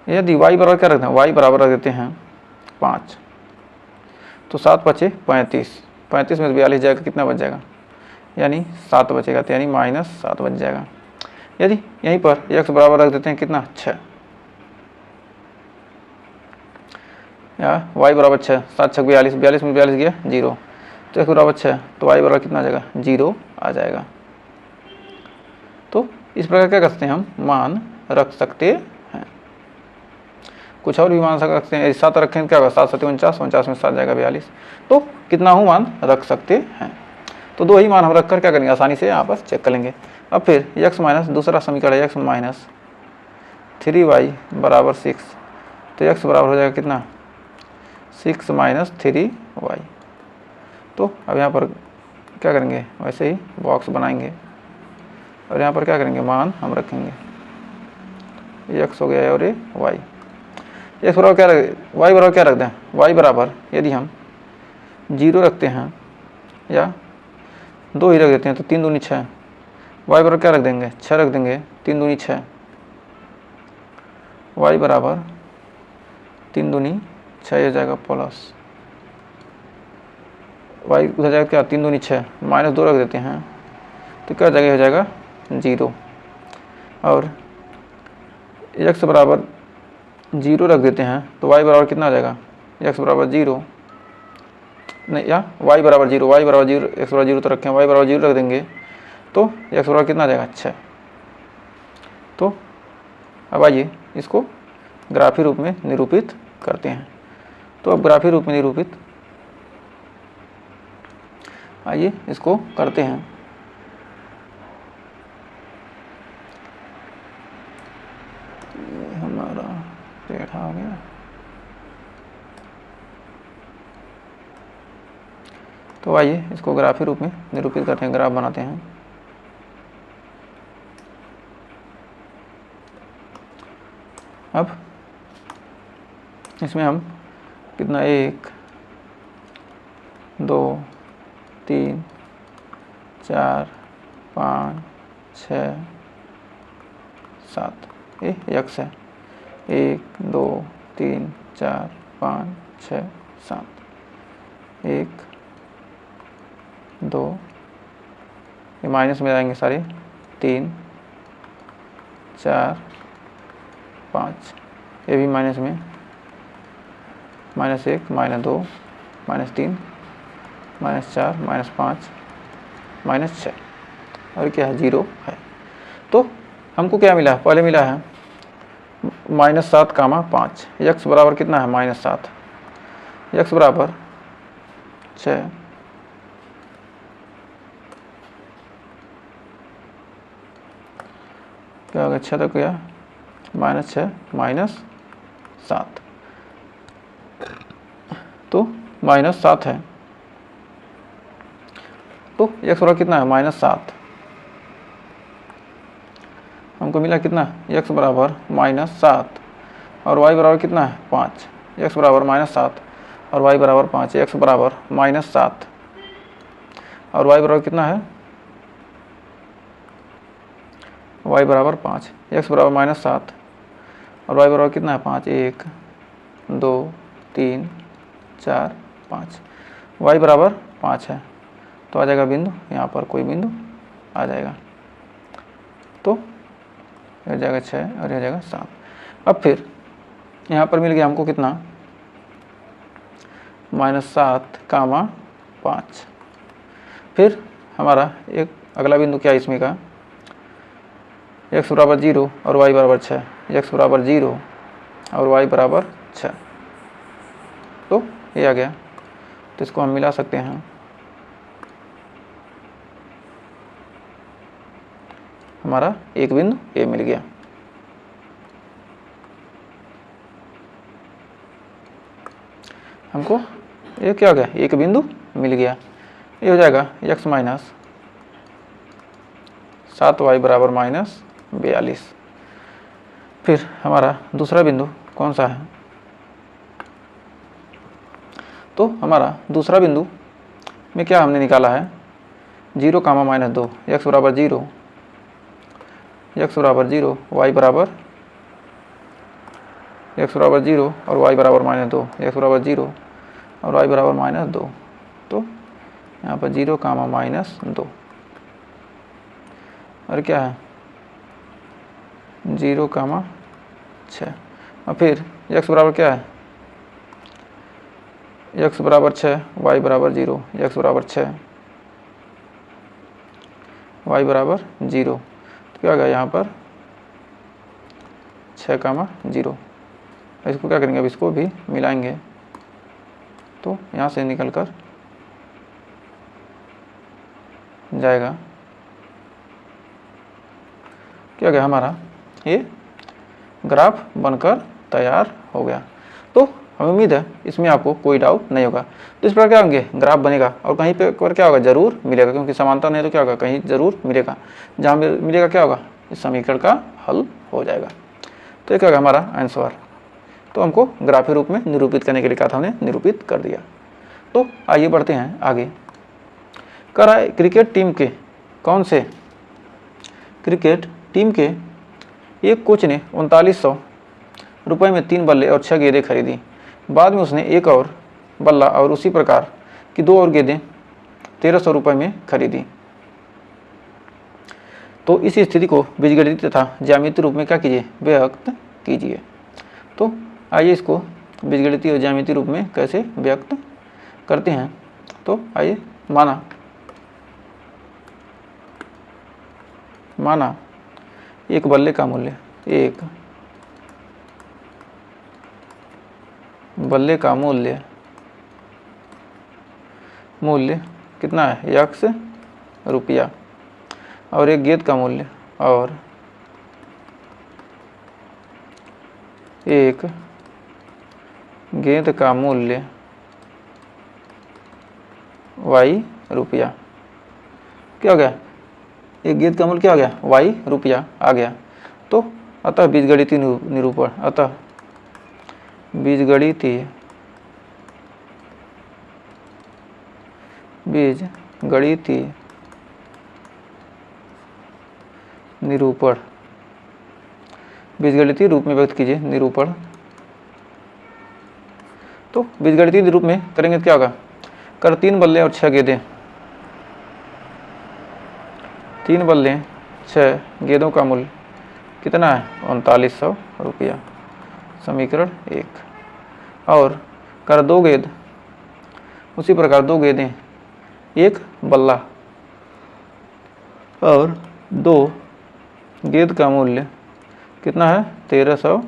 यदि y बराबर क्या रखते हैं, y बराबर रख देते हैं 5, तो 7 बचे 35, 35 में 42 जाएगा, कितना बच जाएगा, यानी 7 बचेगा, तो यानी माइनस 7 बच जाएगा। यदि यहीं पर x बराबर रख देते हैं कितना 6, या y बराबर 6, 7 6 42, 42 में 42 गया 0, तो x बराबर 6, तो y बराबर कितना आ जाएगा, 0 आ जाएगा। तो इस प्रकार क्या कर सकते हैं, हम मान रख सकते हैं, कुछ और भी मान सकते हैं। 7 रखें क्या होगा, 7 7 49, 49 में 7 जाएगा 42, तो कितना हूँ मान रख सकते हैं। तो 2 ही मान हम रख कर क्या करेंगे, आसानी से यहाँ पर चेक कर लेंगे। अब फिर x माइनस दूसरा समीकरण है, x माइनस 3y बराबर 6, तो x बराबर हो जाएगा कितना, 6 माइनस 3y। तो अब यहाँ पर क्या करेंगे, वैसे ही बॉक्स बनाएंगे और यहाँ पर क्या करेंगे, मान हम रखेंगे, ये x हो गया और ये y। x बराबर क्या रख, y बराबर क्या रखते हैं, y बराबर यदि हम 0 रखते हैं या 2 ही रख देते हैं, तो 3 दूनी 6, y बराबर क्या रख देंगे, 6 रख देंगे, 3 दूनी 6, y बराबर 3 दूनी 6 हो जाएगा, प्लस y उधर जाएगा क्या, 3 दूनी 6, माइनस 2 रख देते हैं, तो क्या जगह हो जाएगा 0, और x बराबर 0 रख देते हैं, तो y बराबर कितना आ जाएगा, x बराबर 0 नहीं, या y बराबर 0, y बराबर 0, x बराबर 0 तो रखें, y बराबर 0 रख देंगे, तो x बराबर कितना आ जाएगा 6। तो अब आइए इसको ग्राफी रूप में निरूपित करते हैं। तो अब ग्राफी रूप में निरूपित, आइए इसको करते हैं। टेढ़ा हो गया। तो आइए इसको ग्राफी रूप में निरूपित करते हैं, ग्राफ बनाते हैं। अब इसमें हम कितना 1 2 3 4 5 6 7 ये यक्स है। 1 2 3 4 5 6 7 1 2 ये माइनस में जाएंगे सारे 3 4 5 ये भी माइनस में -1 -2 -3 -4 -5 -6 और क्या है 0 है। तो हमको क्या मिला, पहले मिला है -7 कामा 5, यक्स बराबर कितना है -7, यक्स बराबर 6 क्या होगा 6 तक गया -6 -7 तो -7 है। तो x बराबर कितना है -7, हमको मिला कितना x बराबर -7 और y बराबर कितना है 5, x बराबर -7 और y बराबर 5, x बराबर -7 और y बराबर कितना है y बराबर 5, x बराबर -7 और y बराबर कितना है 5, 1 2 3 4 5, y बराबर 5 है। तो आ जाएगा बिंदु, यहाँ पर कोई बिंदु आ जाएगा। तो यह जाएगा 6 और यह जाएगा 7। अब फिर यहाँ पर मिल गया हमको कितना -7 कामा 5। फिर हमारा एक अगला बिंदु क्या है इसमें का, x बराबर 0 और y बराबर 6, x बराबर 0 और y बराबर 6। तो ये आ गया। तो इसको हम मिला सकते हैं, हमारा एक बिंदु ए मिल गया। हमको ये क्या हो गया, एक बिंदु मिल गया। ये हो जाएगा x माइनस 7y बराबर -42। फिर हमारा दूसरा बिंदु कौन सा है, तो हमारा दूसरा बिंदु में क्या हमने निकाला है 0 कामा -2, x बराबर 0, x बराबर 0, y बराबर x बराबर 0 और y बराबर -2, x बराबर 0 और y बराबर -2। तो यहाँ पर 0 कामा -2 और क्या है 0 कामा 6 और फिर x बराबर क्या है, x बराबर 6, y बराबर 0, x बराबर 6, y बराबर 0। तो क्या होगा यहाँ पर 6 कामा 0। इसको क्या करेंगे, अब इसको भी मिलाएंगे। तो यहाँ से निकल कर जाएगा क्या हो गया, हमारा ये ग्राफ बनकर तैयार हो गया। तो हमें उम्मीद है इसमें आपको कोई डाउट नहीं होगा। तो इस प्रकार क्या होंगे, ग्राफ बनेगा और कहीं पर क्या होगा जरूर मिलेगा, क्योंकि समानता नहीं तो क्या होगा कहीं जरूर मिलेगा। जहाँ मिलेगा क्या होगा, इस समीकरण का हल हो जाएगा। तो ये क्या होगा हमारा आंसर। तो हमको ग्राफी रूप में निरूपित करने के लिए कहा था, हमने निरूपित कर दिया। तो आइए बढ़ते हैं आगे। कह रहा है क्रिकेट टीम के कौन से क्रिकेट टीम के एक कोच ने 3900 रुपये में 3 बल्ले और 6 गेंदें खरीदी। बाद में उसने एक और बल्ला और उसी प्रकार की 2 और गेंदें 1300 रुपये में खरीदी। तो इस स्थिति को बीजगणितीय तथा ज्यामितीय रूप में क्या कीजिए, व्यक्त कीजिए। तो आइए इसको बीजगणितीय और ज्यामितीय रूप में कैसे व्यक्त करते हैं। तो आइए माना एक बल्ले का मूल्य, एक बल्ले का मूल्य कितना है x रुपया और एक गेंद का मूल्य एक गेंद का मूल्य वाई रुपया। क्या हो गया? एक गेंद का मूल्य क्या हो गया? वाई रुपया आ गया। तो अतः बीजगणितीय निरूपण, अतः बीजगणितीय निरूपण, बीजगणितीय रूप में व्यक्त कीजिए निरूपण। तो बीजगणितीय रूप में करेंगे तो क्या होगा? कर 3 बल्ले और 6 गेंदें, 3 बल्ले 6 गेंदों का मूल्य कितना है? 3900 रुपया। समीकरण 1। और कर 2 गेंद, उसी प्रकार 2 गेंदें, 1 बल्ला और 2 गेंद का मूल्य कितना है? 1300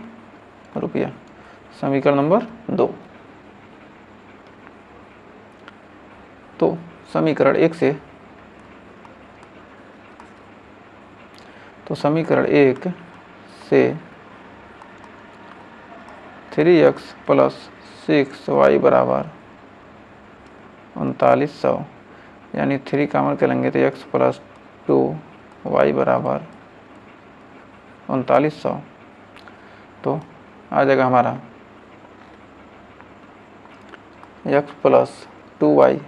रुपया। समीकरण नंबर 2। तो समीकरण 1 से, तो समीकरण 1 से 3x + 6y बराबर 3900, यानी 3 कॉमन कर लेंगे तो x + 2y बराबर 3900। तो आ जाएगा हमारा x + 2y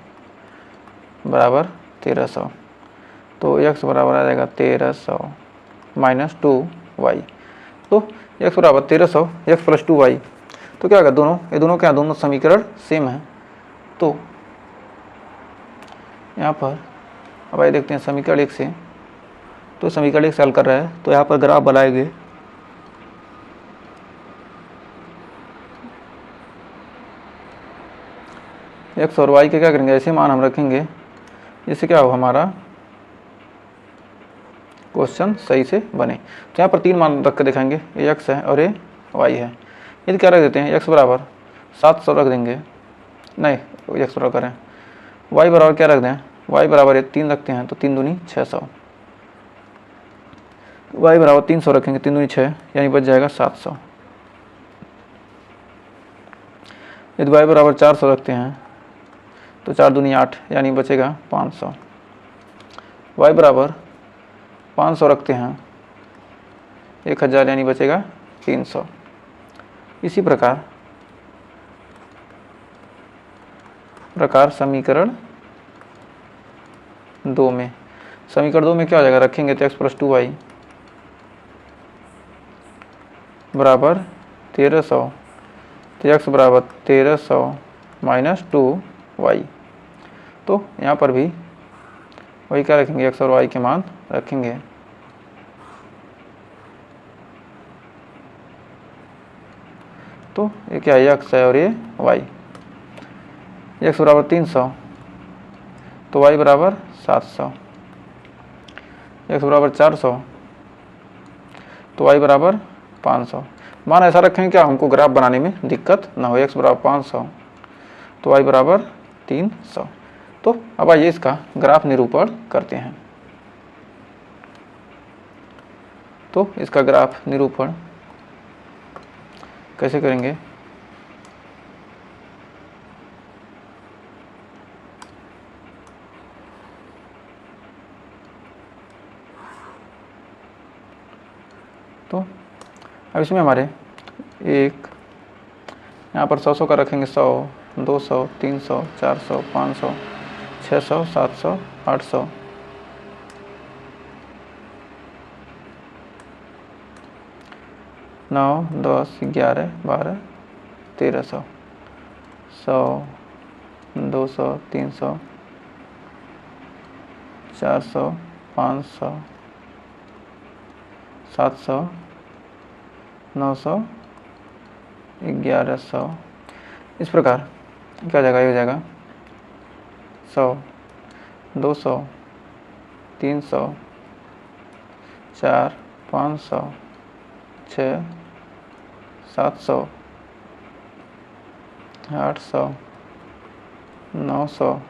बराबर 1300। तो x बराबर आ जाएगा 1300 - 2y। तो x बराबर 1300, x + 2y। तो क्या होगा? दोनों, ये दोनों क्या, दोनों समीकरण सेम है। तो यहाँ पर अब आइए देखते हैं समीकरण 1 से। तो समीकरण 1 से हल कर रहा है, तो यहाँ पर ग्राफ बनाएंगे। x और y के क्या करेंगे? ऐसे मान हम रखेंगे जिससे क्या हो, हमारा क्वेश्चन सही से बने। तो यहाँ पर 3 मान रख कर दिखाएंगे, ये x है और ये y है। यदि क्या रख देते हैं? x बराबर 700 रख देंगे, नहीं x बराबर करें, y बराबर क्या रख दें? y बराबर 3 रखते हैं, तो 3 दूनी 600। y बराबर 300 रखेंगे, 3 दूनी 6, यानी बच जाएगा 700। यदि y बराबर 400 रखते हैं तो 4 दूनी 8, यानी बचेगा 500। y बराबर 500 रखते हैं, 1000, यानी बचेगा 300। इसी प्रकार समीकरण 2 में, समीकरण 2 में क्या हो जाएगा? रखेंगे तो x + 2y बराबर 1300, तो x बराबर 1300 - 2y। तो यहाँ पर भी वही क्या रखेंगे? x और y के मान रखेंगे। तो ये क्या है? x है और ये y। x बराबर 300, तो y बराबर 700। x बराबर 400, तो y बराबर 500। मान ऐसा रखेंगे क्या हमको ग्राफ बनाने में दिक्कत ना हो। x बराबर 500, तो y बराबर 300। तो अब आइए इसका ग्राफ निरूपण करते हैं। तो इसका ग्राफ निरूपण कैसे करेंगे? तो अब इसमें हमारे एक यहाँ पर 100 का रखेंगे, 100, 200, 300, 400, 500, 600, 700, 800, 9, 10, 11, 12, 1300, 100, 200, 300, 400, 500, 700, 900, 1100। इस प्रकार क्या हो जाएगा? ये हो जाएगा 100, 200, 300, 4, 500, 6, 700, 800, 900,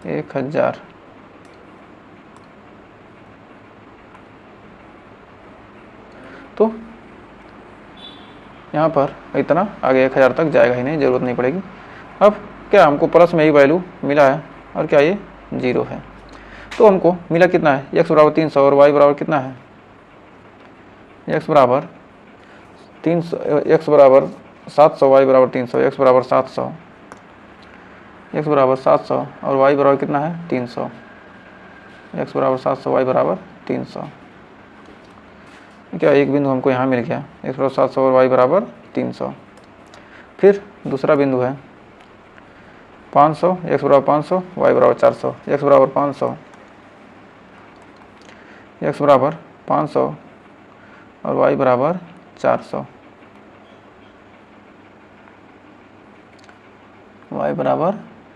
1000। तो यहाँ पर इतना आगे 1000 तक जाएगा ही नहीं, ज़रूरत नहीं पड़ेगी। अब क्या हमको प्लस में ही वैल्यू मिला है और क्या ये 0 है। तो हमको मिला कितना है, x बराबर 300 और y बराबर कितना है, x बराबर 300, x बराबर 700, y बराबर 300, x बराबर 700, x बराबर 700 और y बराबर कितना है 300, x बराबर 700, y बराबर 300। क्या एक बिंदु हमको यहाँ मिल गया, x बराबर 700 और y बराबर 300। फिर दूसरा बिंदु है 500, x बराबर 500, y बराबर 400, x बराबर 500, x बराबर 500 और y बराबर 400, y बराबर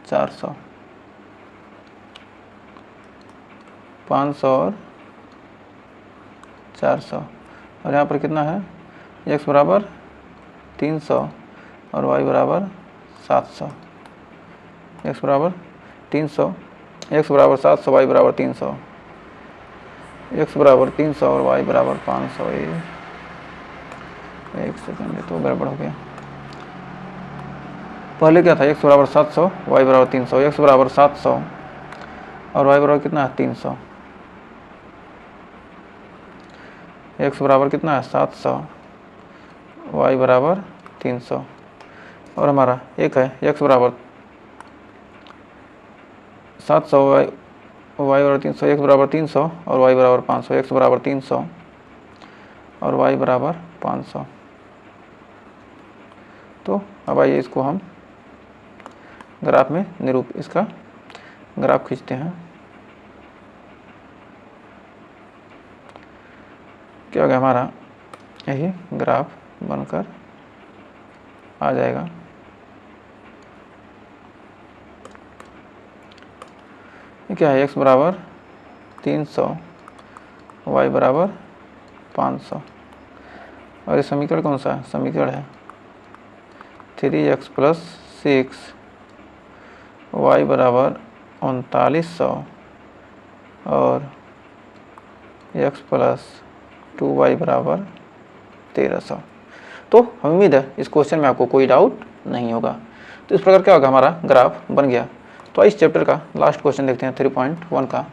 400, 500 और 400 और यहाँ पर कितना है, x बराबर 300 और y बराबर 700, x बराबर 300, x बराबर 700, y बराबर 300, x बराबर 300 और y बराबर 500। एक सेकंड, तो गड़बड़ हो गया। पहले क्या था, x बराबर 700, y बराबर 300, x बराबर 700 और y बराबर कितना है 300, x बराबर कितना है 700, y बराबर 300 और हमारा एक है x बराबर 700, y बराबर 300, x बराबर 300 और y बराबर 500, x बराबर 300 और y बराबर 500। तो अब आइए इसको हम ग्राफ में इसका ग्राफ खींचते हैं। क्या होगा, हमारा यही ग्राफ बनकर आ जाएगा। ये क्या है, x बराबर 300, y बराबर 500 और ये समीकरण कौन सा है, समीकरण है 3x प्लस 6 y बराबर 3900 और x प्लस 2y बराबर 1300। तो उम्मीद है इस क्वेश्चन में आपको कोई डाउट नहीं होगा। तो इस प्रकार क्या होगा, हमारा ग्राफ बन गया। तो इस चैप्टर का लास्ट क्वेश्चन देखते हैं 3.1 का।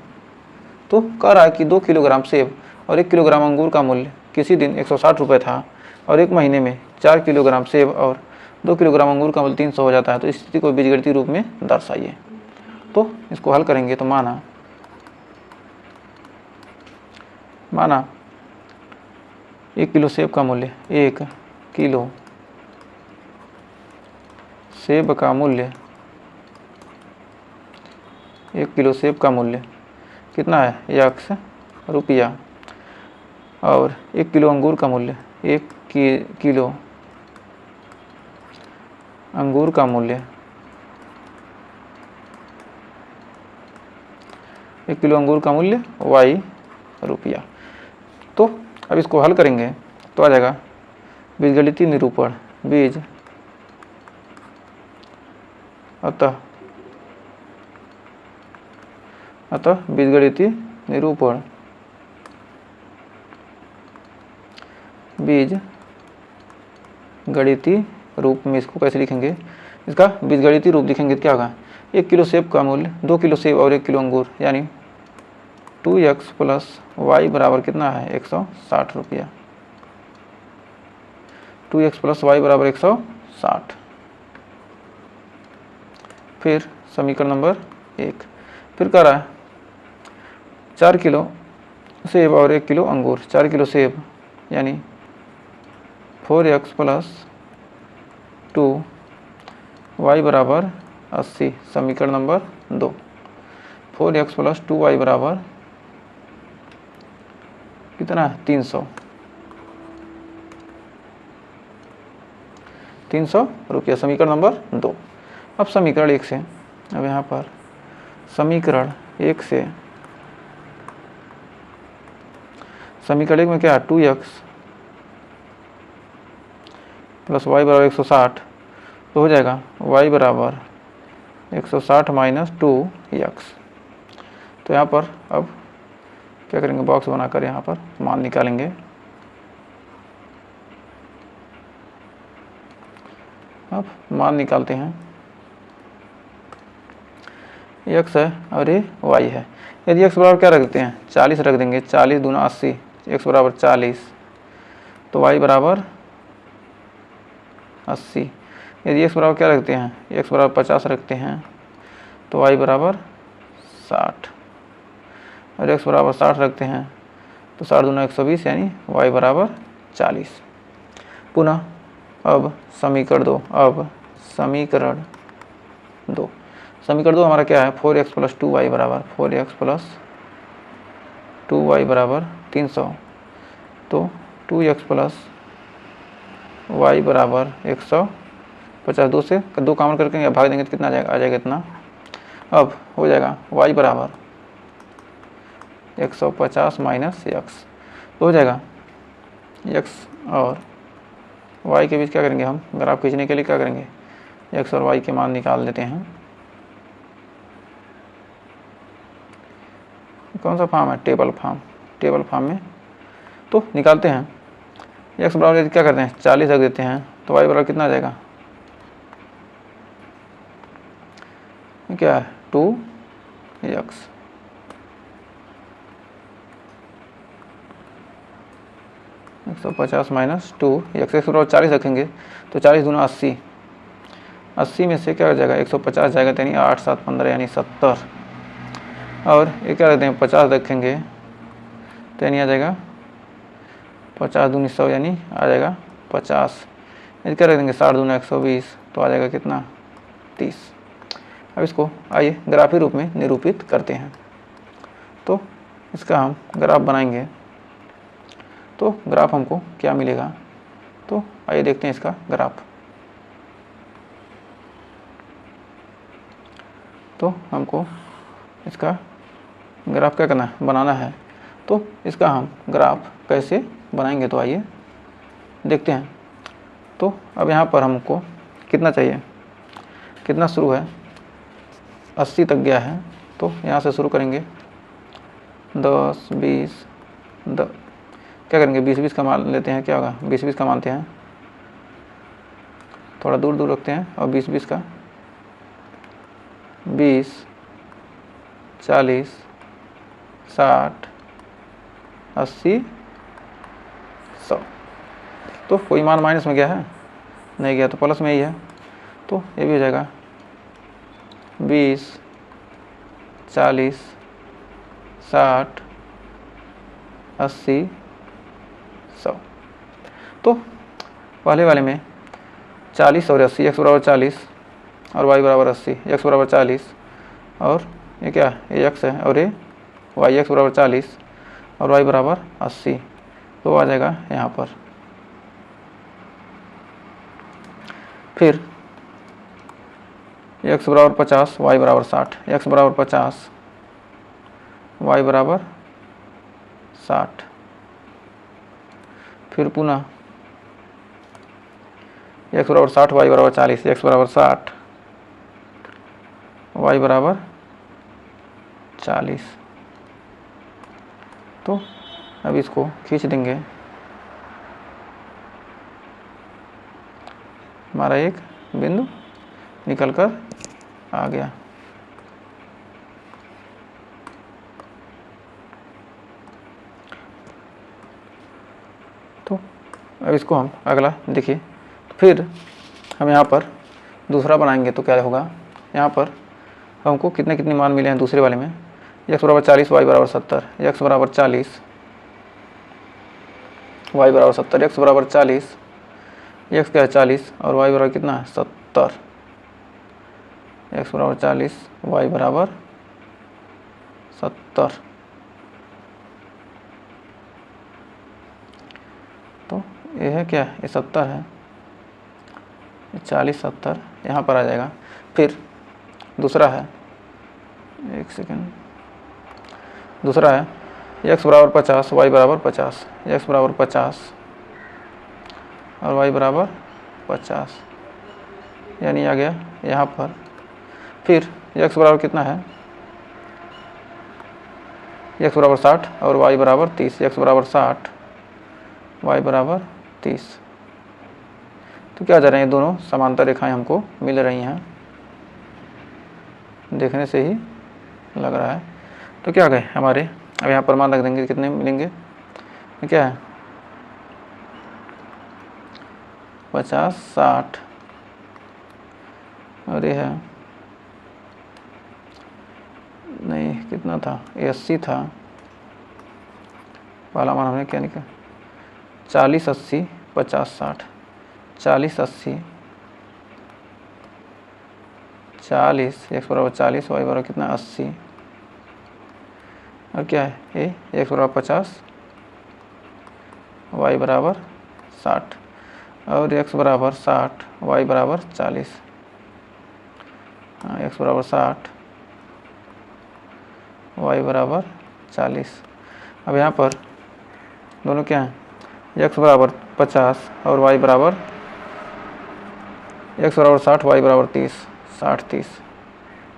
तो कह रहा है कि 2 किलोग्राम सेब और 1 किलोग्राम अंगूर का मूल्य किसी दिन 160 रुपये था और एक महीने में 4 किलोग्राम सेब और 2 किलोग्राम अंगूर का मूल्य 300 हो जाता है। तो इस स्थिति को बीजगणितीय रूप में दर्शाइए। तो इसको हल करेंगे तो माना 1 किलो सेब का मूल्य 1 किलो सेब का मूल्य 1 किलो सेब का मूल्य कितना है, x रुपया और 1 किलो अंगूर का मूल्य 1 किलो अंगूर का मूल्य 1 किलो अंगूर का मूल्य y रुपया। तो अब इसको हल करेंगे तो आ जाएगा बीजगणितीय निरूपण, बीज अतः बीजगणितीय निरूपण, बीज गणितीय रूप में इसको कैसे लिखेंगे, इसका बीजगणितीय रूप लिखेंगे तो क्या होगा, 1 किलो सेब का मूल्य 2 किलो सेब और 1 किलो अंगूर यानी 2x प्लस y बराबर कितना है 160 रुपया। 2x प्लस y बराबर 160। फिर समीकरण नंबर 1, फिर कह रहा है 4 किलो सेब और 1 किलो अंगूर, 4 किलो सेब यानी 4x प्लस 2y बराबर 80। समीकरण नंबर 2, 4x प्लस 2y बराबर कितना है 300 रुपया। समीकरण नंबर 2। अब समीकरण 1 से, अब यहाँ पर समीकरण 1 से, समीकरण 1 में क्या है 2x प्लस y बराबर 160, तो हो जाएगा y बराबर 160 माइनस 2x। तो यहाँ पर अब क्या करेंगे, बॉक्स बनाकर यहाँ पर मान निकालेंगे। अब मान निकालते हैं, x है और ये y है। यदि x बराबर क्या रखते हैं 40 रख देंगे, 40 दूना 80, x बराबर 40, तो y बराबर 80। यदि x बराबर क्या रखते हैं x बराबर 50 रखते हैं तो y बराबर 60, और x बराबर 60 रखते हैं तो 60 दूना 120 यानी y बराबर 40। पुनः अब समीकरण दो समीकरण दो हमारा क्या है 4x प्लस 2y बराबर 4x प्लस 2y बराबर 300, तो 2x प्लस y बराबर 150। दो से दो कॉमन करके भाग देंगे तो कितना आ जाएगा इतना। अब हो जाएगा y बराबर 150 माइनस x, तो हो जाएगा x और y के बीच क्या करेंगे हम ग्राफ खींचने के लिए क्या करेंगे x और y के मान निकाल देते हैं। कौन सा फॉर्म है टेबल फॉर्म में, तो निकालते हैं। x बराबर यदि क्या करते हैं 40 रख देते हैं तो y बराबर कितना आ जाएगा, क्या है 2x। एक 150 माइनस 2x, x बराबर 40 रखेंगे तो 40 दूना 80, 80 में से क्या हो जाएगा 150 जाएगा तो यानी 8 7 15 यानी 70, और ये क्या रखते हैं 50 रखेंगे तो यानी आ जाएगा 50 दूनी 100 यानी आ जाएगा 50। यदि क्या रख देंगे 60 दूना 120 तो आ जाएगा कितना 30। अब इसको आइए ग्राफी रूप में निरूपित करते हैं। तो इसका हम ग्राफ बनाएंगे, तो ग्राफ हमको क्या मिलेगा, तो आइए देखते हैं इसका ग्राफ। तो हमको इसका ग्राफ क्या करना है बनाना है, तो इसका हम ग्राफ कैसे बनाएंगे तो आइए देखते हैं। तो अब यहाँ पर हमको कितना चाहिए, कितना शुरू है 80 तक गया है, तो यहाँ से शुरू करेंगे 10 20 क्या करेंगे 20 का मान लेते हैं, क्या होगा 20 का मानते हैं, थोड़ा दूर दूर रखते हैं और 20 का 20 40 60 80 100। तो कोई मान माइनस में गया है नहीं गया तो प्लस में ही है, तो ये भी हो जाएगा 20 40 60 80 100। तो पहले वाले में 40 और 80, x बराबर 40 और y बराबर 80, x बराबर 40 और ये क्या ये x है और ये y, x बराबर 40 और y बराबर 80, तो आ जाएगा यहाँ पर। फिर x बराबर 50 y बराबर 60, x बराबर 50 y बराबर 60। फिर पुनः x बराबर 60 y बराबर 40, x बराबर 60 y बराबर 40। तो अब इसको खींच देंगे, हमारा एक बिंदु निकल कर आ गया। तो अब इसको हम अगला देखिए, फिर हम यहाँ पर दूसरा बनाएंगे तो क्या होगा, यहाँ पर हमको कितने कितने मान मिले हैं दूसरे वाले में, x बराबर 40 y बराबर 70, x बराबर 40 y बराबर 70, x बराबर 40, x क्या है 40 और y बराबर कितना है 70, x बराबर 40 y बराबर 70। तो ये है क्या ये 70 है, 40 70 यहाँ पर आ जाएगा। फिर दूसरा है, एक सेकेंड, दूसरा है x बराबर 50 y बराबर 50, x बराबर 50 और y बराबर 50 यानी आ गया यहाँ पर। फिर x बराबर कितना है, x बराबर 60 और y बराबर 30, x बराबर 60 y बराबर 30, तो क्या जा रहे हैं, ये दोनों समांतर रेखाएं हमको मिल रही हैं, देखने से ही लग रहा है। तो क्या गए हमारे, अब यहाँ पर मान रख देंगे, कितने मिलेंगे, क्या है 50 60, और ये है नहीं कितना था, 80 था, पहला मान हमने क्या निकाला 40 80 50 60, 40 80 40, x बराबर 40, y बराबर कितना 80, और क्या है ये x बराबर 50, y बराबर 60, और x बराबर 60, y बराबर 40, x बराबर 60, y बराबर 40। अब यहाँ पर दोनों क्या हैं, x बराबर 50 और y बराबर, x बराबर 60, y बराबर 30, 60 30,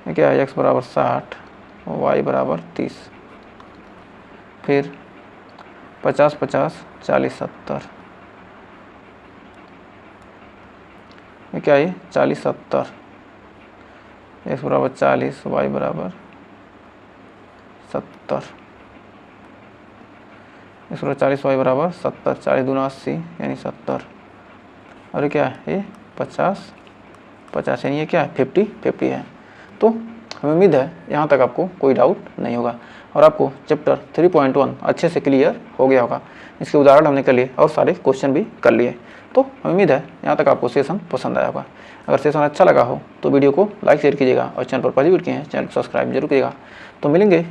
ये क्या है x बराबर 60, y बराबर 30, फिर 50 50 40 70, ये क्या है 40 70, x बराबर 40, y बराबर 70, x बराबर 40, y बराबर 70, 40 दूना 80 यानी 70, और ये क्या है ये 50 50 यानी ये क्या है 50 50 है। तो हमें उम्मीद है यहाँ तक आपको कोई डाउट नहीं होगा और आपको चैप्टर 3.1 अच्छे से क्लियर हो गया होगा। इसके उदाहरण हमने कर लिए और सारे क्वेश्चन भी कर लिए। तो हमें उम्मीद है यहाँ तक आपको सेशन पसंद आया होगा। अगर सेशन अच्छा लगा हो तो वीडियो को लाइक शेयर कीजिएगा और चैनल पर पहली बार किए हैं चैनल को सब्सक्राइब जरूर कीजिएगा। तो मिलेंगे